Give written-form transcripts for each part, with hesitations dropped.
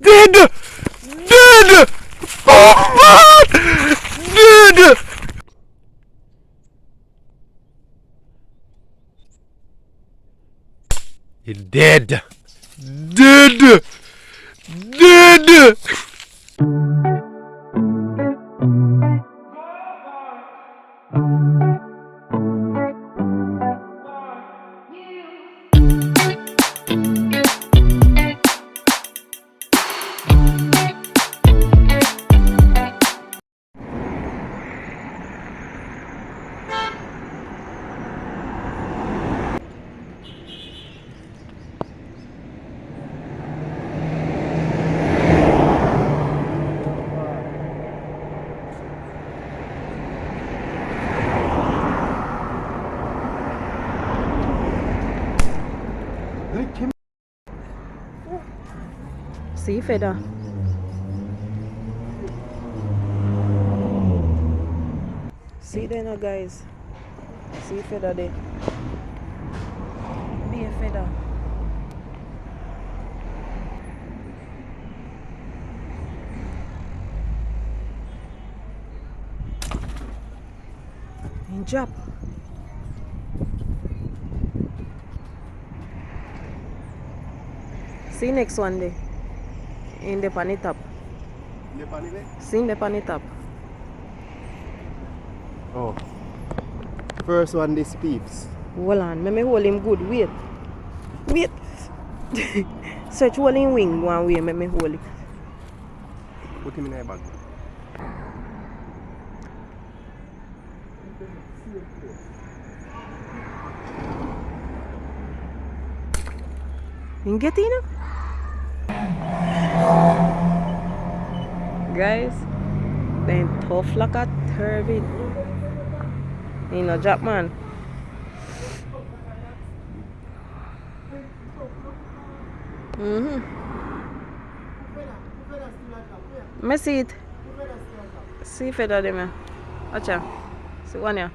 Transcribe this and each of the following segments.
Dead! Dead! Oh man! Dead! He's dead! Dead! Dead! See feather. See there now guys. See feather there. Be a feather. In drop. See next one day. In the pani top. See in the pani top. Oh. First one this peeps. Hold on, let me hold him good. Wait. Wait. Search hold him wing one way, let me hold it. Put him in a bag. You get in? Guys, then tough like a turbid. You know, drop man. I see it. See feather there, man. Watch out. See one here.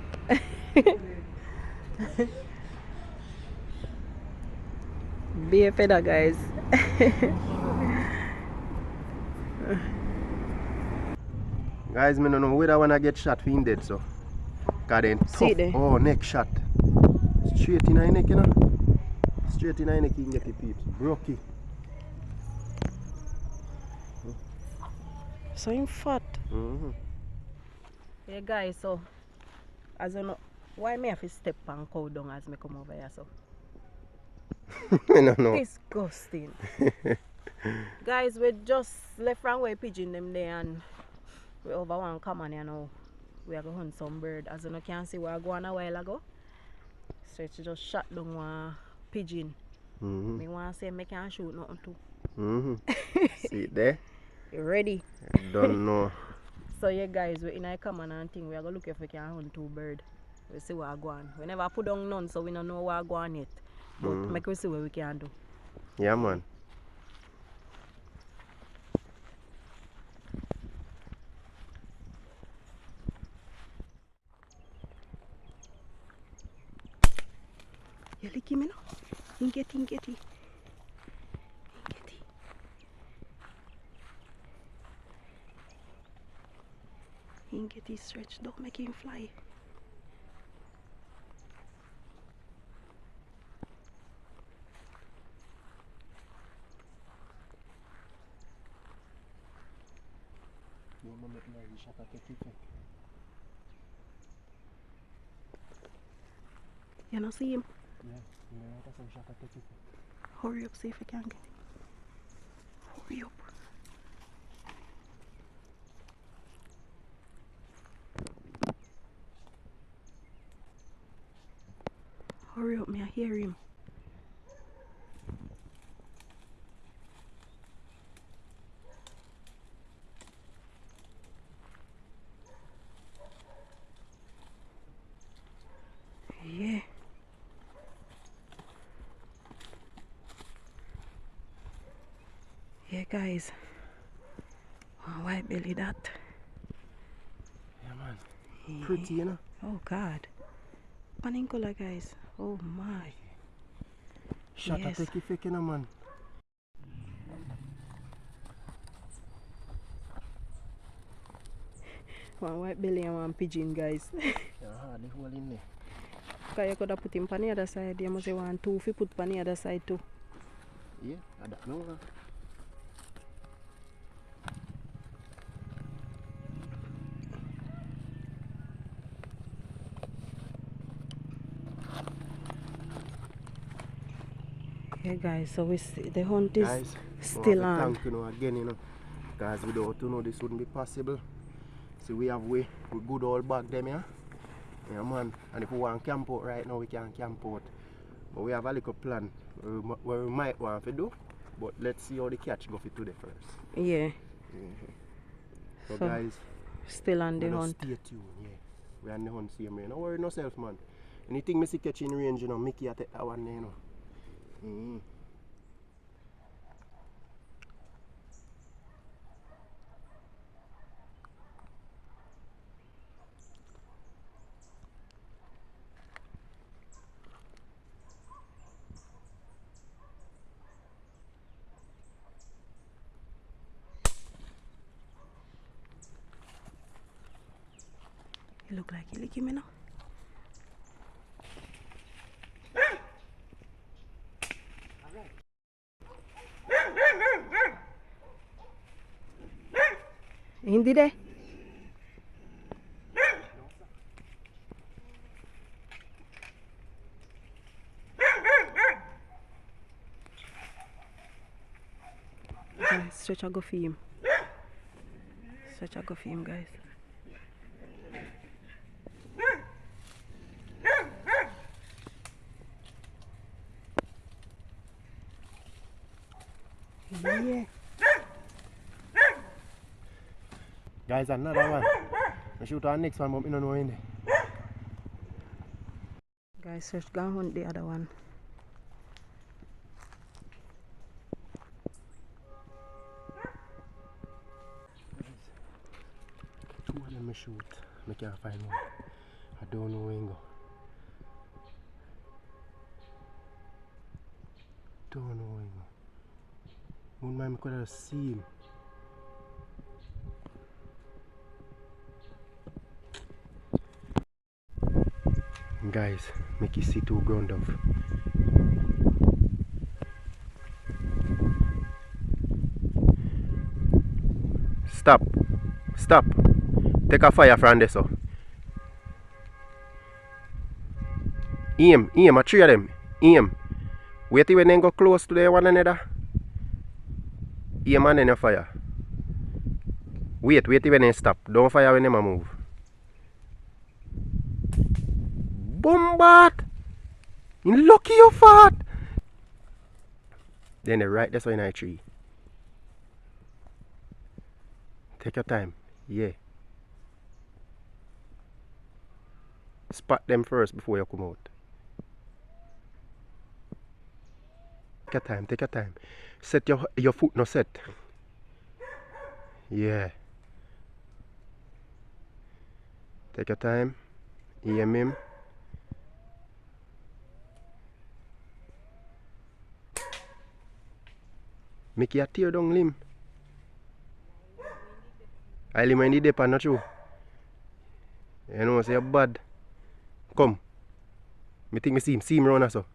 Be a feather, guys. Guys, I don't know whether I want to get shot for him dead, so. Because then tough. There. Oh, neck shot. Straight in the neck, you know. Straight in the neck, you can get the peeps. Broke it. So him fat. Yeah, guys, so as you know, why me have to step and cow down as me come over here, so? I don't know. Disgusting. Guys, we just left runway pigeon them there and we over one common here now. We are going to hunt some bird. As you can see, we are going a while ago. So it's just shot down one pigeon. Me want to say I can't shoot nothing too. See it there? You ready? I don't know. So yeah guys, we're in a common and thing. We are going to look if we can hunt two birds. We see what go on. We never put down none, so we don't know what go on yet. But make we see what we can do. Yeah, man. You lick him, you know? Get it. Get it stretched, don't make him fly. You not see him? Yeah. Hurry up, see if I can get him. Hurry up. Hurry up, me I hear him. Yeah. Yeah, guys. Oh, white belly that. Yeah, man. Yeah. Pretty, you know? Oh, God. Panning color, guys. Oh, my. Shot yes. A take effect, you know, man. One white belly and one pigeon, guys. Yeah, the hole in there. Because you could have put him on the other side. You must have one two if you put on the other side too. Yeah, I don't know. Okay guys, so the hunt is Guys, still on. Thank you again, because without this wouldn't be possible. See, we have we good old bag them here. Yeah, man. And if we want to camp out right now, we can camp out. But we have a little plan where we might want to do. But let's see how the catch go for today first. Yeah. So guys, still on the hunt. Stay tuned, yeah. We are on the hunt same way. No worry yourself, man. Anything me see catch in range, Mickey I take that one there, He look like he licking me now. Hindi there? Okay, stretch a go for him. Stretch a go for him, guys. Yeah. Guys, another one. I shoot our next one, but I don't know in there. Guys, search go hunt the other one. Two of them I shoot. I can't find one. I don't know where he go. Don't know where he go. One man could have seen him. Guys, make you see two ground off. Stop. Stop. Take a fire from this. So. Aim. A three of them. Aim. Wait till when they go close to the one another. Aim and then you fire. Wait till when they stop. Don't fire when they move. Bombard! You lucky you fat! Then they right that's why in a tree. Take your time. Yeah. Spot them first before you come out. Take your time, take your time. Set your foot no set. Yeah. Take your time. Aim him. Make you tear down limb. I limb in the dip and not true. You know, say you're bad. Come. Me think me see him. See him round so.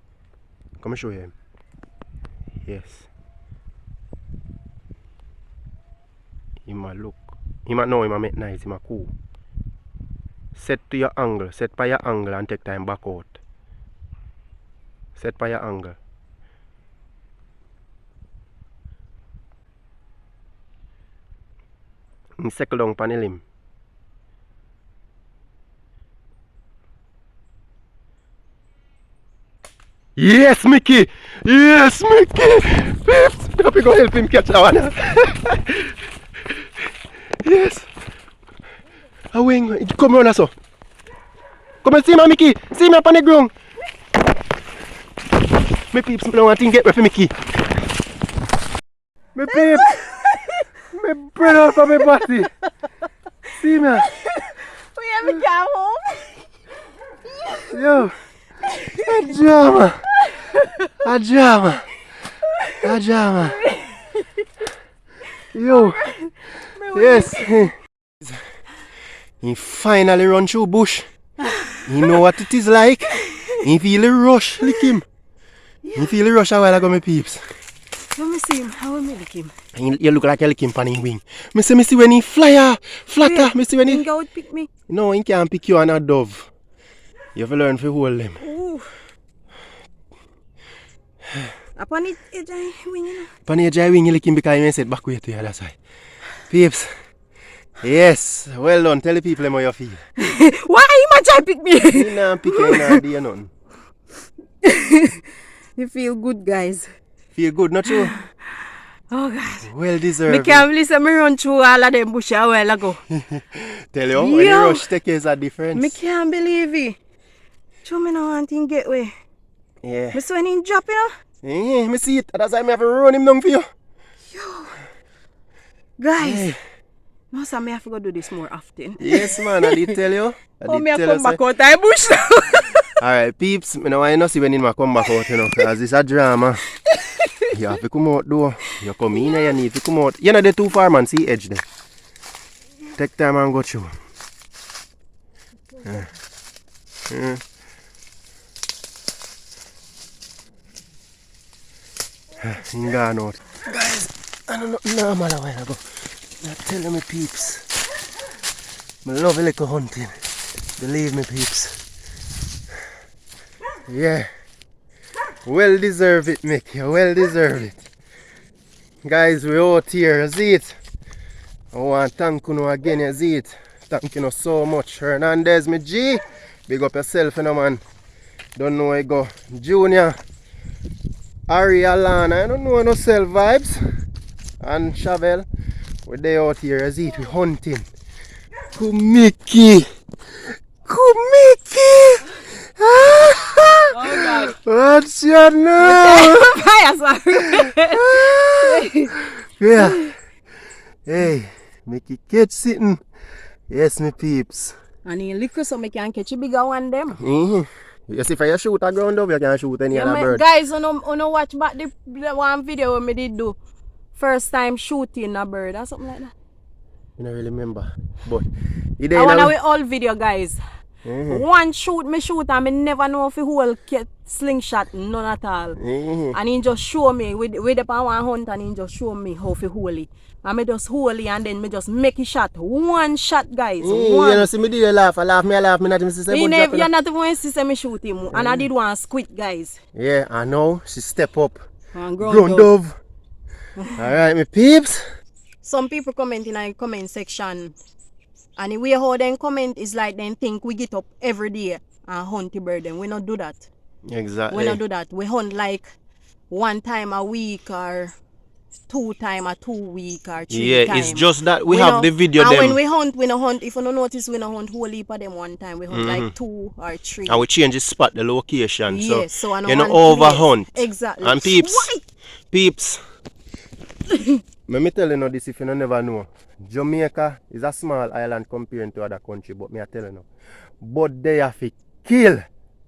Come and show you him. Yes. He might look. He might know him a make nice. He might cool. Set to your angle. Set by your angle and take time back out. Set by your angle. And settle down on the limb. Yes, Mickey! Yes, Mickey! Pips! Now we go help him catch that one. Yes! A wing. Come round so. Come and see me, Mickey! See me up on the ground! My peeps, I don't want to get ready for Mickey. My peeps! My brother from my body! See me! We haven't come home. Yo! A drama! A drama! A drama! Yo! Yes! He finally run through bush. He know what it is like. He feel the rush, lick him. He feel the rush a while ago, my peeps. Let me see him. How will me lick him? You look like you lick him on his wing. Me see when he flatter. Me see when he... He go out pick me. No, he can't pick you on a dove. You have to learn to hold them. Ooh. Upon it, wing, you know. Upon the edge of wing, you lick him because he said back way to the other side. Peeps. Yes, well done. Tell the people how you feel. Why you might try pick me? He not pick you, he not do nothing. You feel good, guys. Feel good, not true? Oh, guys. Well deserved. Me can't believe me run through all of them bush a while ago. Tell you, when you rush take is a difference. Me can't believe it. Show me no one thing get way. Yeah. Me see when he drop, you know? Yeah, me see it. That's why I have to run him down for you. Yo. Guys. Hey. No, sir, me have to go do this more often. Yes, man, I did tell you. Oh, me have come back out of bush now. Alright, peeps, I know I not see when I come back out, you know, because it's a drama. You have to come out though. You come in and you need to come out. You're not there too far, man. See edge there. Take time and go through. He gone out. Guys, I don't know normal a while ago. I tell you, my peeps. I love a little hunting. Believe me, peeps. Yeah. Well deserved it, Mickey. Well deserved it. Guys, we out here. You see it? I want to thank you again. You see it? Thank you so much. Hernandez, me G. Big up yourself, you know, man. Don't know where you go. Junior. Ari, Alana. I don't know no sell vibes. And Chavel. We're there out here. You see it? We're hunting. Mickey. Oh, God. What's your name? Yeah. Hey, Mickey catch sitting. Yes, me peeps. And in liquor so me can catch a bigger one them. You see if you shoot a ground up, you can shoot any other bird. Guys, you know watch back the one video where me did do. First time shooting a bird or something like that. I don't really remember. But I want to all video, guys. One shoot and me never know if he whole slingshot, none at all. And he just show me with the one hunt and he just show me how to hold it. And me just hold it and then me just make a shot. One shot, guys. One. You know, see me did a laugh. I laugh, me not even see you're not even see me shoot him. And I did one squid, guys. Yeah, I know. She step up. And ground dove. Alright, me peeps. Some people comment in the comment section. And the way how they comment is like they think we get up every day and hunt the bird. And we not do that. Exactly. We not do that. We hunt like 1 time a week or 2 times a 2 week or 3 times. Yeah, it's just that we have the video and them. when we hunt, if you don't notice, we don't hunt whole heap of them 1 time. We hunt like 2 or 3. And we change the spot, the location. Yes, so you know, over hunt. Exactly. And peeps. Let me tell you now this if you never know. Jamaica is a small island compared to other country, but me I tell you now. But they have to kill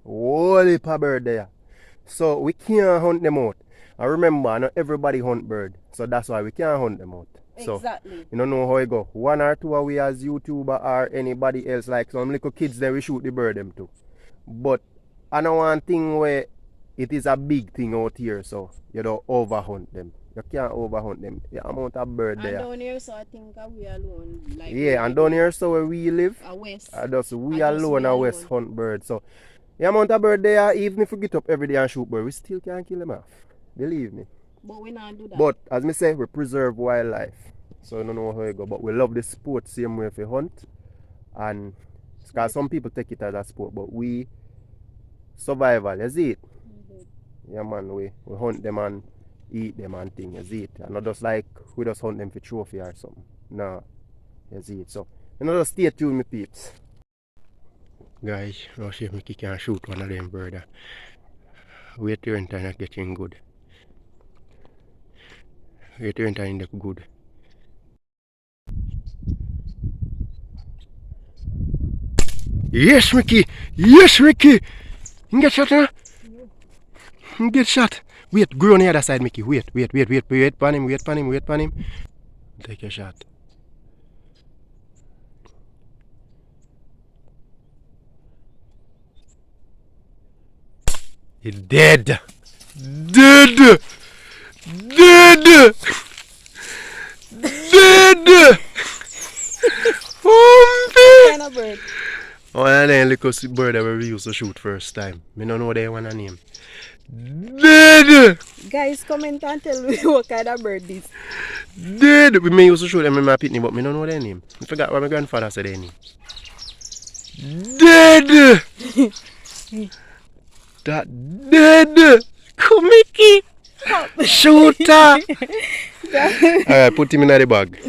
whole heap of bird there. So we can't hunt them out. And remember, not everybody hunt bird. So that's why we can't hunt them out. Exactly. So you don't know how it go. 1 or 2 of we as YouTuber or anybody else, like some little kids then we shoot the bird them too. But I know one thing where it is a big thing out here, so you don't overhunt them. You can't overhunt them. The amount of bird there. And down here, so I think we alone. Like yeah, and down here, so where we live, west. We alone are west hunt bird. So the amount of bird there, even if we get up every day and shoot bird, we still can't kill them off. Believe me. But we not do that. But as me say, we preserve wildlife. So I don't know how it go. But we love the sport same way if we hunt. And because some people take it as a sport, but we survival, you see it? Yeah man, we hunt them and eat them and thing, you see it? And not just like we just hunt them for trophy or something. No, you see it? So, you know, just stay tuned, my peeps. Guys, I'll see if Mickey can shoot one of them birds. Wait till time not getting good. Wait till time get good. Yes, Mickey! Yes, Mickey! You get shot, huh? You get shot. Wait, go on the other side, Mickey. Wait pan him. Take a shot. He dead. Dead. Dead. Dead. Kind of bird. Oh, and then little bird that we used to shoot first time. Me don't know they want a name. Dead. Guys, comment and tell me what kind of bird this. Dead. We may used to shoot them in my pitney, but me don't know their name. I forgot what my grandfather said their name. Dead. That dead. Come Mickey. Shooter. Alright, put him in the bag.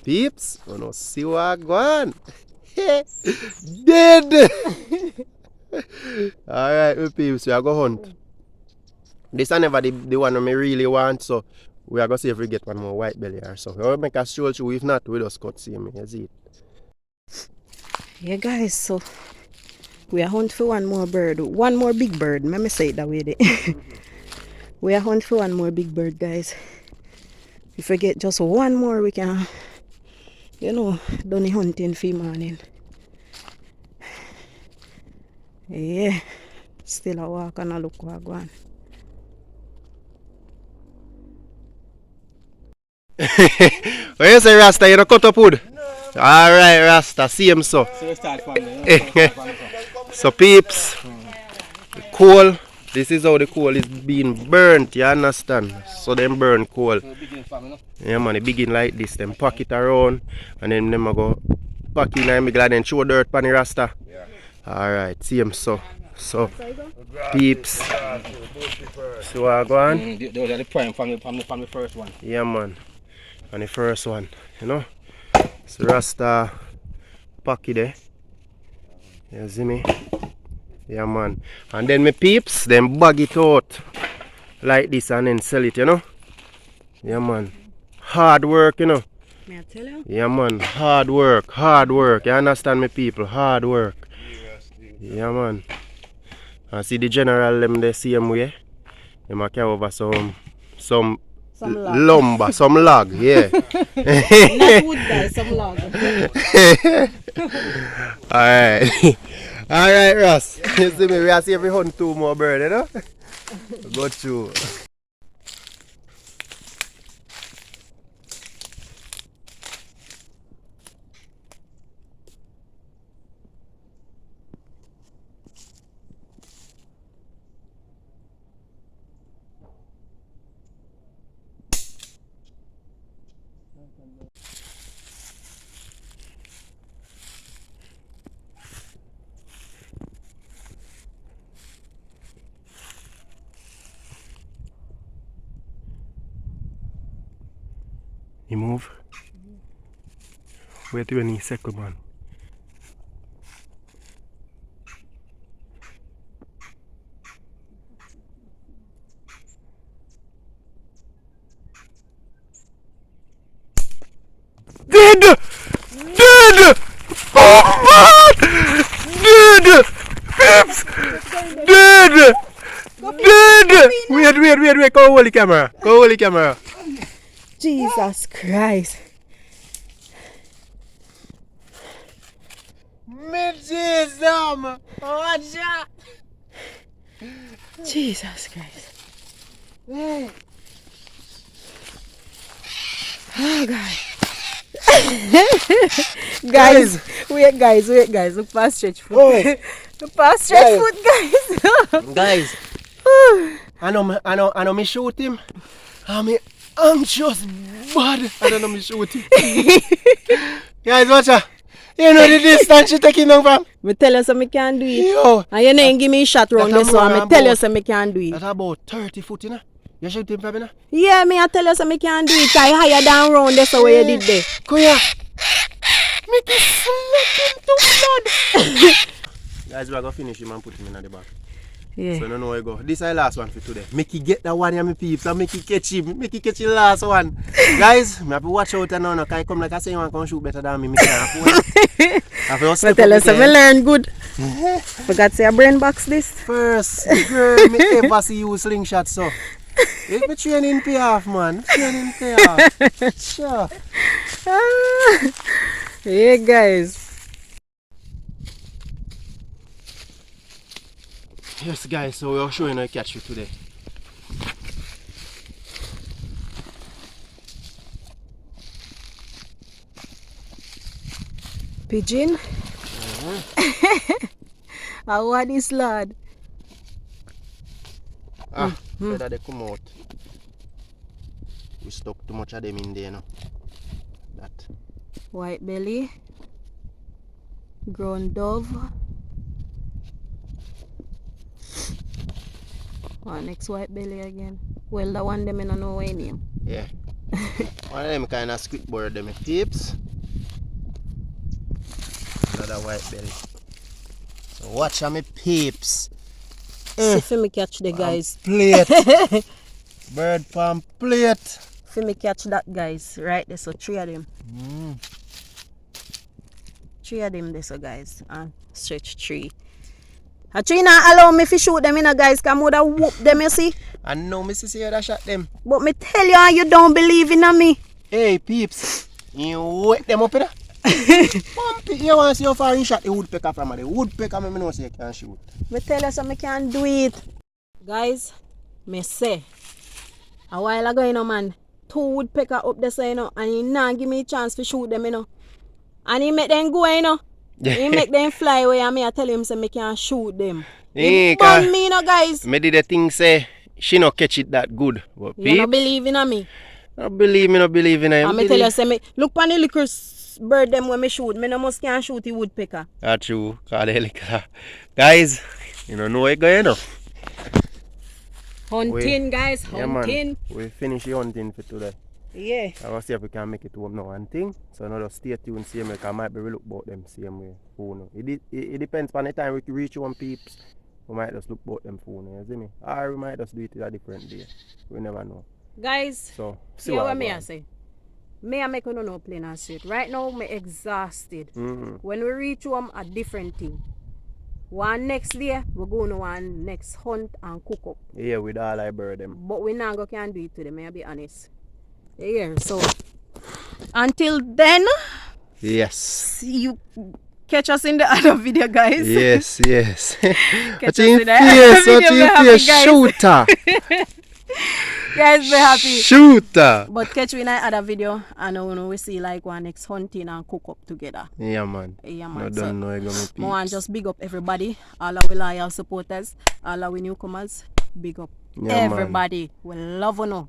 Peeps, we don't see what going. Dead. Alright, we peeps, we are going to hunt. This is never the one we really want, so we are going to see if we get one more white belly or so. We'll make a stroll through, if not, we just cut see me. You see it. Yeah guys, so we are hunt for one more bird. One more big bird. Let me say it that way there. We are hunt for one more big bird, guys. If we get just one more, we can, you know, done the hunting for morning. Yeah, still a walk and a look what go on. What you say, Rasta? You don't cut up wood? No. Alright, Rasta, see him so. So we start from there. So peeps, the coal, this is how the coal is being burnt, you understand? So them burn coal. So begin from, you know? Yeah man, they begin like this, them pack it around and then them a go pack in and glad and throw dirt pan the Rasta. Yeah. Alright, see him so. So peeps. So I go on? Those are the prime from the first one. Yeah man. And the first one, you know? So Rasta pack it there. You see me? Yeah man. And then my peeps, them bag it out like this and then sell it, you know? Yeah man. Hard work, you know? May I tell you? Yeah man. Hard work, hard work. You understand me people? Hard work. Yeah man. And see the general them the same way. They might carry over some log. lumber, some log, yeah. Not wood guys, some log. Alright. Alright, Ross. You see me, we are see every hunt two more bird, you know? Go through. You move. Wait till any second man. Dead! Dead! Oh man! Dead! Pips! Dead! Dead! Wait, go hold the camera. Go hold the camera. Jesus Christ. Jesus Christ. Oh God. Guys, wait guys, look past stretch foot. Oh. Look past stretch foot, guys. Guys, I know me shoot him. I'm just bad. I don't know me shoot him. Guys, watch out. You know the distance you taking down from? Me tell you so me can't do it. Yo. And you ain't give me a shot round this one. Me tell you so me can't do it. That's about 30 foot, you know? You shoot him from me now? Yeah, me I tell you so me can't do it. I higher down round this way you did there. Come here. Make it slap him to blood. Guys, we are going to finish him and put him in the back. Yeah. So I don't know where you go. This is the last one for today. Make you get that one, my peeps, and make you catch him. Make you catch the last one. Guys, I have to watch out now. No, can I come like I say you want to shoot better than me? I have to tell us, I learn good. Forgot to say a brain box this. First girl me ever see you slingshot so. If me training pay off, man. Training pay off. Sure. Yeah, guys. Yes guys, so we're showing you a catch for today. Pigeon? How are this lad? Better they come out. We stuck too much of them in there now. That. White belly. Ground dove. Next white belly again. Well, the one them I don't know what name. Yeah. One of them kind of squid bird them peeps. Another white belly. So watch how me peeps. See if me catch the guys. Plate. Bird palm plate. If me catch that guys. Right there, so 3 of them. 3 of them there, so guys. And stretch 3. A tree not allow me to shoot them in guys, because I would have whooped them, you see. I know me see how that shot them. But me tell you, and you don't believe in me. Hey peeps, you wet them up in there. Pump it, you want to see how far you shot the woodpecker from the woodpecker, me know say you can shoot. Me tell you so me can do it. Guys, me say, a while ago, you know, man, 2 woodpecker up there, so, you know, and he not give me a chance to shoot them, you know. And he make them go, you know. He make them fly away and me I tell him so me can shoot them. He burn me, you know, guys. Me did the thing say she no catch it that good. But you don't believe in me. No believe in him. And me tell you say me look on the little bird them when me shoot. Me no must can shoot the woodpecker. That's true. Guys, you don't know where going on. Hunting guys, hunting. Yeah, we finish the hunting for today. Yeah. I will see if we can make it home now and thing. So now just stay tuned, same way, because I might be look about them same way. Phone. It depends on the time we can reach one peeps. We might just look about them phone, you see me? Or we might just do it a different day. We never know. Guys, so see what me I say. Me I make no plain and straight. Right now me exhausted. When we reach home a different thing. One next day we're going to one next hunt and cook up. Yeah, with all I bird them. But we not go can do it today, may I be honest. Yeah, so until then, yes, you catch us in the other video, guys. Yes. Catch us in the other video, shooter. Guys, be happy. Shooter. But catch me in the other video, and we see like one next hunting and cook up together. Yeah, man. No, don't know you're gonna be. And just big up everybody, all our loyal supporters, all our newcomers. Big up everybody. Man. We love you.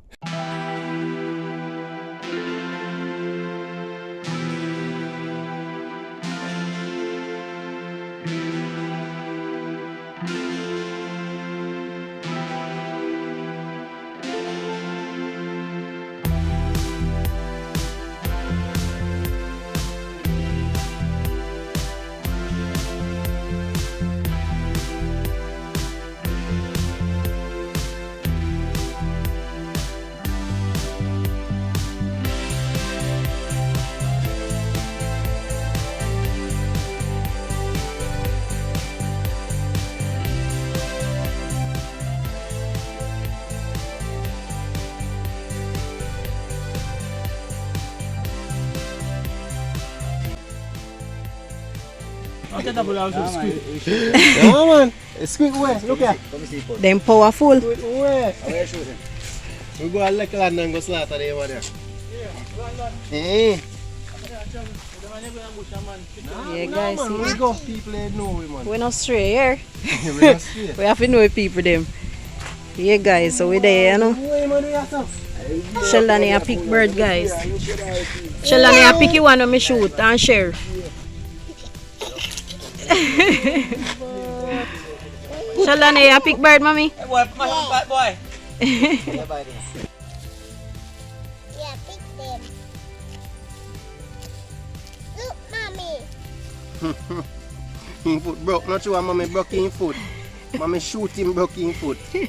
Yeah, man. Squid away. Look here. Them powerful. Squid away. We go a little land and go slaughter them over there. Yeah, guys. Man, we go. People know we, man. We're not stray here. We're not stray. We have to know people them. Yeah, guys. So we're there, you know. Sheldon here pick bird, guys. Sheldon here pick you one of me shoot and share. Sheldon here pick bird, mommy. Hey boy, bad boy. Yeah, pick them. Look, mommy. His foot broke. Not sure mommy broke his foot. Mommy shoot him, broke his foot. Yeah.